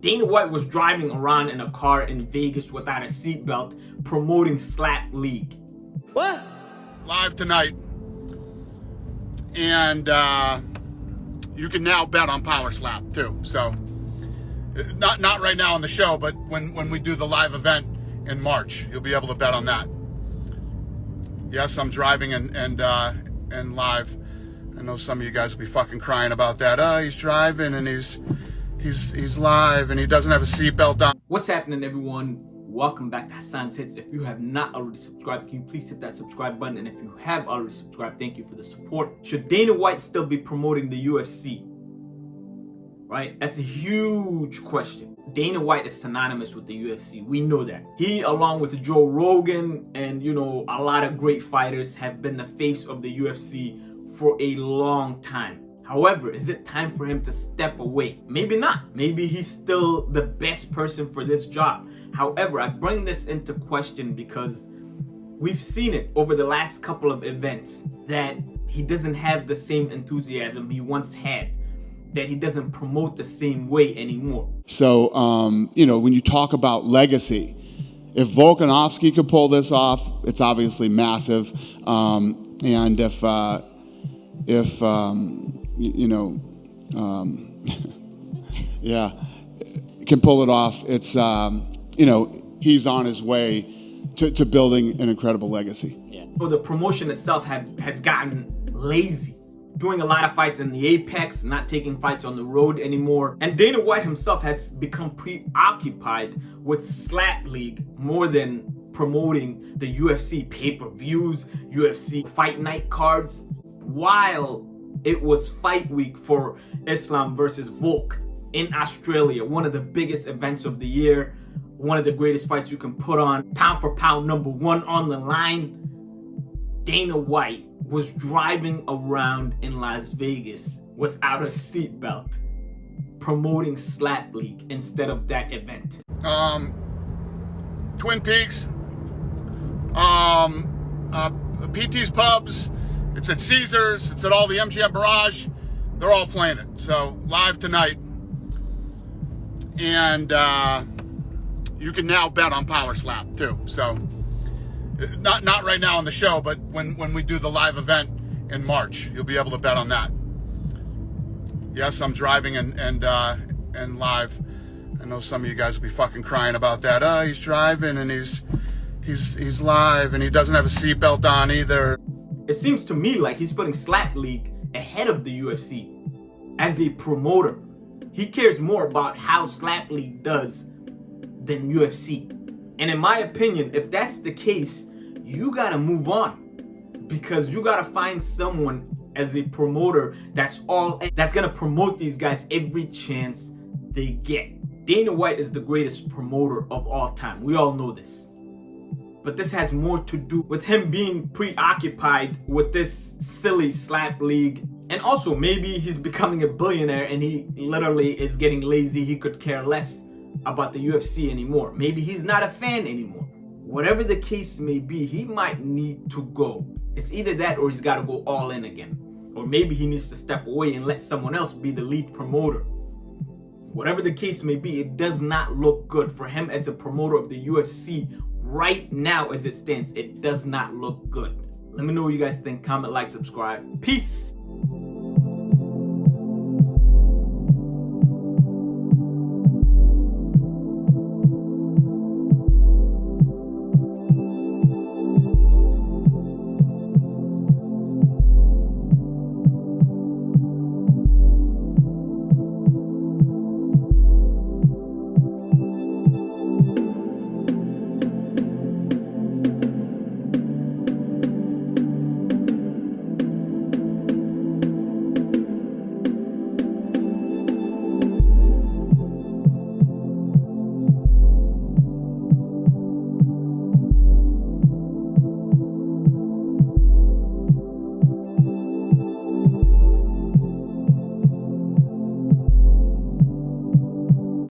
Dana White was driving around in a car in Vegas without a seatbelt, promoting Slap League. What? Live tonight. And you can now bet on Power Slap too. So not right now on the show, but when we do the live event in March, you'll be able to bet on that. Yes, I'm driving and live. I know some of you guys will be fucking crying about that. Oh, he's driving and he's live and he doesn't have a seatbelt on. What's happening, everyone? Welcome back to Hassan's Hits. If you have not already subscribed, can you please hit that subscribe button? And if you have already subscribed, thank you for the support. Should Dana White still be promoting the UFC? Right? That's a huge question. Dana White is synonymous with the UFC. We know that. He, along with Joe Rogan and, a lot of great fighters, have been the face of the UFC for a long time. However, is it time for him to step away? Maybe not. Maybe he's still the best person for this job. However, I bring this into question because we've seen it over the last couple of events that he doesn't have the same enthusiasm he once had, that he doesn't promote the same way anymore. So, when you talk about legacy, if Volkanovski could pull this off, it's obviously massive. And if yeah, can pull it off, it's, he's on his way to building an incredible legacy. Yeah. So the promotion itself has gotten lazy, doing a lot of fights in the Apex, not taking fights on the road anymore. And Dana White himself has become preoccupied with Slap League more than promoting the UFC pay-per-views, UFC fight night cards, while it was fight week for Islam versus Volk in Australia, one of the biggest events of the year, one of the greatest fights you can put on, pound for pound #1 on the line. Dana White was driving around in Las Vegas without a seatbelt, promoting Slap League instead of that event. Twin Peaks, PT's Pubs, it's at Caesars, it's at all the MGM Barrage, they're all playing it. So live tonight. And you can now bet on Power Slap too. So not right now on the show, but when we do the live event in March, you'll be able to bet on that. Yes, I'm driving and live. I know some of you guys will be fucking crying about that. Oh, he's driving and he's live and he doesn't have a seatbelt on either. It seems to me like he's putting Slap League ahead of the UFC as a promoter. He cares more about how Slap League does than UFC. And in my opinion, if that's the case, you gotta move on, because you gotta find someone as a promoter that's gonna promote these guys every chance they get. Dana White is the greatest promoter of all time. We all know this. But this has more to do with him being preoccupied with this silly Slap League. And also, maybe he's becoming a billionaire and he literally is getting lazy. He could care less about the UFC anymore. Maybe he's not a fan anymore. Whatever the case may be, he might need to go. It's either that or he's got to go all in again. Or maybe he needs to step away and let someone else be the lead promoter. Whatever the case may be, it does not look good for him as a promoter of the UFC right now as it stands. It does not look good. Let me know what you guys think. Comment, like, subscribe. Peace.